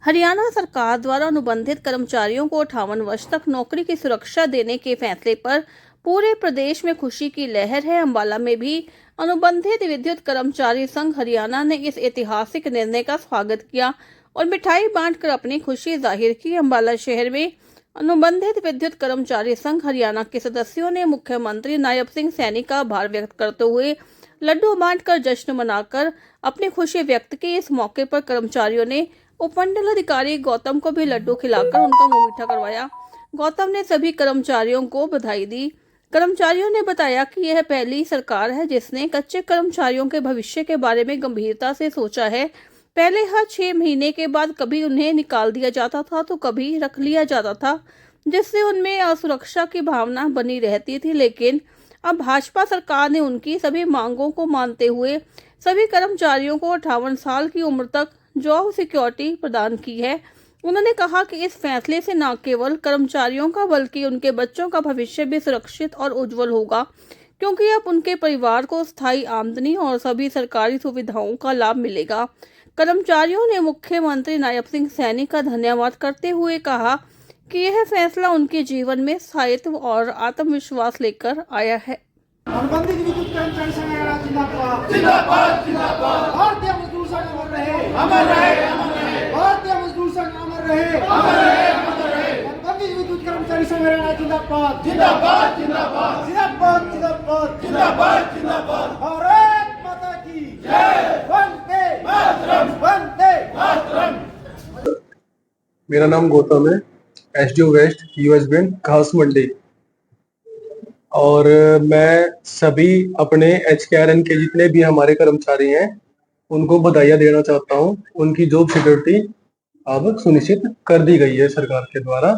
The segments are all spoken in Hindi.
हरियाणा सरकार द्वारा अनुबंधित कर्मचारियों को 58 वर्ष तक नौकरी की सुरक्षा देने के फैसले पर पूरे प्रदेश में खुशी की लहर है। अंबाला में भी अनुबंधित विद्युत कर्मचारी संघ हरियाणा ने इस ऐतिहासिक निर्णय का स्वागत किया और मिठाई बांटकर अपनी खुशी जाहिर की। अंबाला शहर में अनुबंधित विद्युत कर्मचारी संघ हरियाणा के सदस्यों ने मुख्यमंत्री नायब सिंह सैनी का आभार व्यक्त करते हुए लड्डू बांटकर जश्न मनाकर अपनी खुशी व्यक्त की। इस मौके पर कर्मचारियों ने उपमंडल अधिकारी गौतम को भी लड्डू खिलाकर उनका मुंह मीठा करवाया। गौतम ने सभी कर्मचारियों को बधाई दी। कर्मचारियों ने बताया कि यह पहली सरकार है जिसने कच्चे कर्मचारियों के भविष्य के बारे में गंभीरता से सोचा है। पहले हर 6 महीने के बाद कभी उन्हें निकाल दिया जाता था तो कभी रख लिया जाता था, जिससे उनमें असुरक्षा की भावना बनी रहती थी। लेकिन अब भाजपा सरकार ने उनकी सभी मांगों को मानते हुए सभी कर्मचारियों को 58 साल की उम्र तक जॉब सिक्योरिटी प्रदान की है। उन्होंने कहा कि इस फैसले से न केवल कर्मचारियों का बल्कि उनके बच्चों का भविष्य भी सुरक्षित और उज्जवल होगा, क्योंकि अब उनके परिवार को स्थायी आमदनी और सभी सरकारी सुविधाओं का लाभ मिलेगा। कर्मचारियों ने मुख्यमंत्री नायब सिंह सैनी का धन्यवाद करते हुए कहा कि यह फैसला उनके जीवन में स्थायित्व और आत्मविश्वास लेकर आया है। अनुबंधित विद्युत कर्मचारी संघ जिंदाबाद जिंदाबाद जिंदाबाद। भारतीय मजदूर संघ अमर रहे अमर रहे अमर रहे। भारतीय मजदूर संघ अमर रहे अमर रहे अमर रहे। अनुबंधित विद्युत कर्मचारी संघ जिंदाबाद जिंदाबाद जिंदाबाद जिंदाबाद जिंदाबाद जिंदाबाद जिंदाबाद। भारत माता की जय। वंदे मातरम वंदे मातरम। मेरा नाम गौतम है, एसडीओ वेस्ट यूएस बैंक घास मंडी। और मैं सभी अपने एचकेआरएन के जितने भी हमारे कर्मचारी हैं उनको बधाइयाँ देना चाहता हूँ। उनकी जॉब सिक्योरिटी अब सुनिश्चित कर दी गई है सरकार के द्वारा।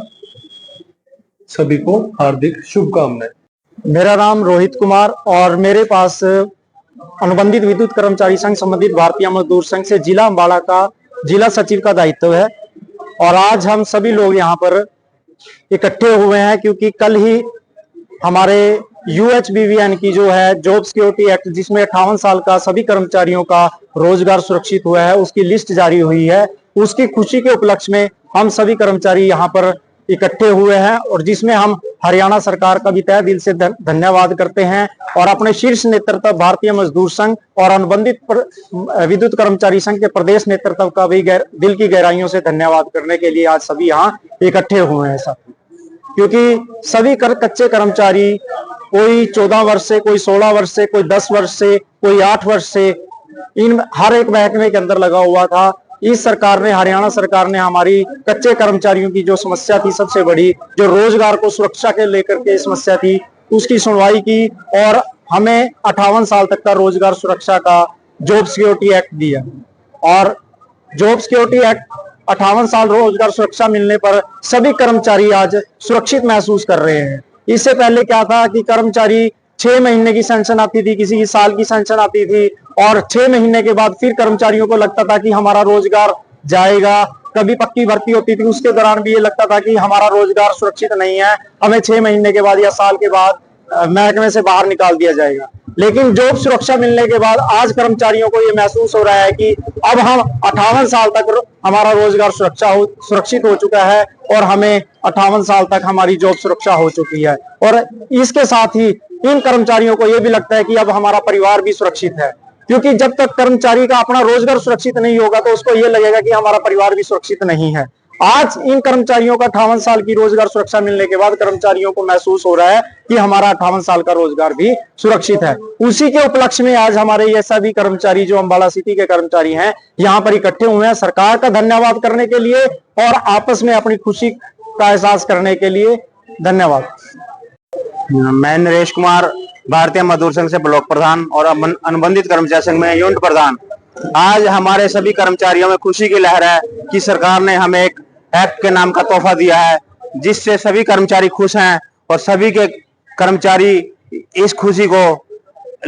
सभी को हार्दिक शुभकामनाएं। मेरा नाम रोहित कुमार और मेरे पास अनुबंधित विद्युत कर्मचारी संघ संबंधित भारतीय मजदूर संघ से जिला अम्बाला का जिला सचिव का दायित्व है। और आज हम सभी लोग यहाँ पर इकट्ठे हुए हैं क्योंकि कल ही हमारे यूएचबीवीएन की जो है जॉब सिक्योरिटी एक्ट, जिसमें 58 साल का सभी कर्मचारियों का रोजगार सुरक्षित हुआ है, उसकी लिस्ट जारी हुई है। उसकी खुशी के उपलक्ष्य में हम सभी कर्मचारी यहाँ पर इकट्ठे हुए हैं और जिसमें हम हरियाणा सरकार का भी तहे दिल से धन्यवाद करते हैं और अपने शीर्ष नेतृत्व भारतीय मजदूर संघ और अनुबंधित विद्युत कर्मचारी संघ के प्रदेश नेतृत्व का भी दिल की गहराइयों से धन्यवाद करने के लिए आज सभी यहाँ इकट्ठे हुए हैं सब। क्योंकि सभी कच्चे कर्मचारी, कोई 14 वर्ष से, कोई 16 वर्ष से, कोई 10 वर्ष से, कोई 8 वर्ष से, इन हर एक महकमे के अंदर लगा हुआ था। इस सरकार ने, हरियाणा सरकार ने हमारी कच्चे कर्मचारियों की जो समस्या थी सबसे बड़ी, जो रोजगार को सुरक्षा के लेकर के समस्या थी, उसकी सुनवाई की और हमें 58 साल तक का रोजगार सुरक्षा का जॉब सिक्योरिटी एक्ट दिया। और जॉब सिक्योरिटी एक्ट 58 साल रोजगार सुरक्षा मिलने पर सभी कर्मचारी आज सुरक्षित महसूस कर रहे हैं। इससे पहले क्या था कि कर्मचारी 6 महीने की सेंशन आती थी, किसी की साल की सेंशन आती थी और 6 महीने के बाद फिर कर्मचारियों को लगता था कि हमारा रोजगार जाएगा। कभी पक्की भर्ती होती थी, उसके दौरान भी ये लगता था कि हमारा रोजगार सुरक्षित नहीं है, हमें 6 महीने के बाद या साल के बाद महकमे से बाहर निकाल दिया जाएगा। लेकिन जॉब सुरक्षा मिलने के बाद आज कर्मचारियों को ये महसूस हो रहा है कि अब हम 58 साल तक हमारा रोजगार सुरक्षित हो चुका है और हमें 58 साल तक हमारी जॉब सुरक्षा हो चुकी है। और इसके साथ ही इन कर्मचारियों को ये भी लगता है कि अब हमारा परिवार भी सुरक्षित है, क्योंकि जब तक कर्मचारी का अपना रोजगार सुरक्षित नहीं होगा तो उसको ये लगेगा कि हमारा परिवार भी सुरक्षित नहीं है। आज इन कर्मचारियों का 58 साल की रोजगार सुरक्षा मिलने के बाद कर्मचारियों को महसूस हो रहा है कि हमारा 58 साल का रोजगार भी सुरक्षित है। उसी के उपलक्ष्य में आज हमारे ये सभी कर्मचारी जो अम्बाला सिटी के कर्मचारी हैं यहाँ पर इकट्ठे हुए हैं सरकार का धन्यवाद करने के लिए और आपस में अपनी खुशी का एहसास करने के लिए। धन्यवाद। मैं नरेश कुमार, भारतीय मजदूर संघ से ब्लॉक प्रधान और अनुबंधित कर्मचारी संघ में यूनिट प्रधान। आज हमारे सभी कर्मचारियों में खुशी की लहर है कि सरकार ने हमें एक एक्ट के नाम का तोहफा दिया है, जिससे सभी कर्मचारी खुश हैं और सभी के कर्मचारी इस खुशी को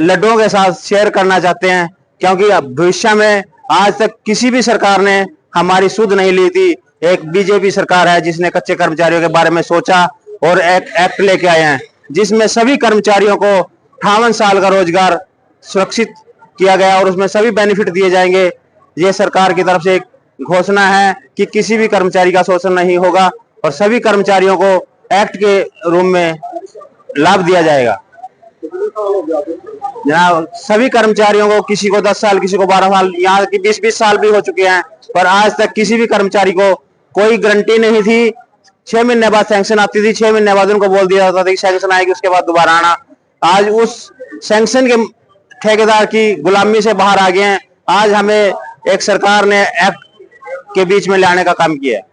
लड्डुओं के साथ शेयर करना चाहते हैं, क्योंकि भविष्य में आज तक किसी भी सरकार ने हमारी सुध नहीं ली थी। एक बीजेपी सरकार है जिसने कच्चे कर्मचारियों के बारे में सोचा और एक एक्ट लेके आए हैं जिसमें सभी कर्मचारियों को 58 साल का रोजगार सुरक्षित किया गया और उसमें सभी बेनिफिट दिए जाएंगे। ये सरकार की तरफ से एक घोषणा है कि किसी भी कर्मचारी का शोषण नहीं होगा और सभी कर्मचारियों को एक्ट के रूप में लाभ दिया जाएगा। जनाब, सभी कर्मचारियों को, किसी को 10 साल, किसी को 12 साल, यहाँ की 20-20 साल भी हो चुके हैं, पर आज तक किसी भी कर्मचारी को कोई गारंटी नहीं थी। 6 महीने बाद सैंक्शन आती थी, 6 महीने बाद उनको बोल दिया जाता था कि सैंक्शन आएगी, उसके बाद दोबारा आना। आज उस सैंक्शन के ठेकेदार की गुलामी से बाहर आ गए हैं। आज हमें एक सरकार ने एक्ट के बीच में लाने का काम किया है।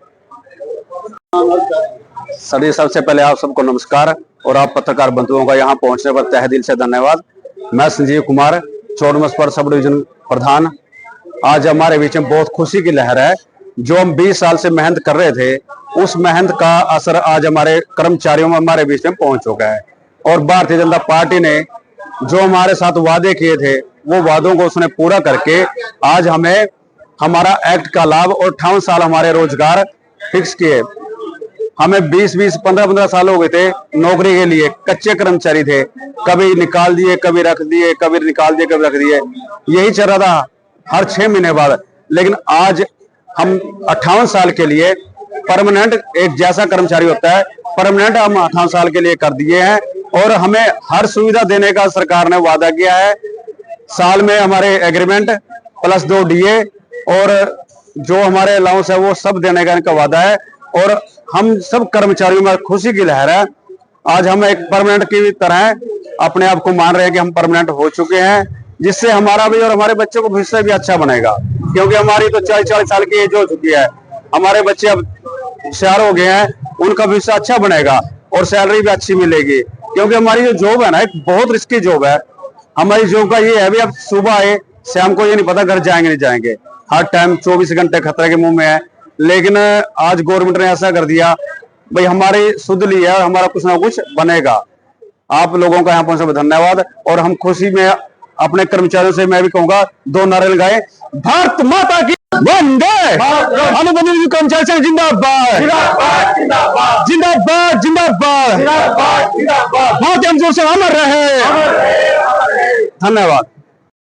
सभी, सबसे पहले आप सबको नमस्कार और आप पत्रकार बंधुओं का यहाँ पहुंचने पर तहे दिल से धन्यवाद। मैं संजीव कुमार, चौड़मसपर सब डिवीजन प्रधान। आज हमारे बीच में बहुत खुशी की लहर है। जो हम 20 साल से मेहनत कर रहे थे, उस मेहनत का असर आज हमारे कर्मचारियों में, हमारे बीच में पहुंच चुका है। और भारतीय जनता पार्टी ने जो हमारे साथ वादे किए थे, वो वादों को उसने पूरा करके आज हमें हमारा एक्ट का लाभ और 58 साल हमारे रोजगार फिक्स किए। हमें 20-20, 15-15 साल हो गए थे नौकरी के लिए, कच्चे कर्मचारी थे, कभी निकाल दिए, कभी रख दिए, कभी निकाल दिए, कभी रख दिए, यही चल रहा था हर 6 महीने बाद। लेकिन आज हम 58 साल के लिए परमानेंट, एक जैसा कर्मचारी होता है परमानेंट, हम 58 साल के लिए कर दिए हैं। और हमें हर सुविधा देने का सरकार ने वादा किया है। साल में हमारे एग्रीमेंट प्लस 2 DA और जो हमारे अलाउंस है वो सब देने का इनका वादा है। और हम सब कर्मचारियों में खुशी की लहर है। आज हम एक परमानेंट की तरह अपने आप को मान रहे हैं कि हम परमानेंट हो चुके हैं, जिससे हमारा भी और हमारे बच्चों को भविष्य भी अच्छा बनेगा। क्योंकि हमारी तो 40-40 साल की एज हो चुकी है, हमारे बच्चे अब होशियार हो गए हैं, उनका भविष्य अच्छा बनेगा और सैलरी भी अच्छी मिलेगी। क्योंकि हमारी जो जॉब है ना, एक बहुत रिस्की जॉब है। हमारी जॉब का ये है भी, अब सुबह आए, शाम को ये नहीं पता घर जाएंगे नहीं जाएंगे, हर टाइम 24 घंटे खतरे के मुंह में है। लेकिन आज गवर्नमेंट ने ऐसा कर दिया, भाई हमारी सुध ली है, हमारा कुछ ना कुछ बनेगा। आप लोगों का यहाँ पहुंचने पर धन्यवाद। और हम खुशी में अपने कर्मचारियों से मैं भी कहूंगा 2 नारे लगाए, भारत माता की वंदे, अनुबंधित कर्मचारी संघ जिंदाबाद, जिंदाबाद, जिंदाबाद, भारतीय मजदूर संघ अमर रहे। धन्यवाद।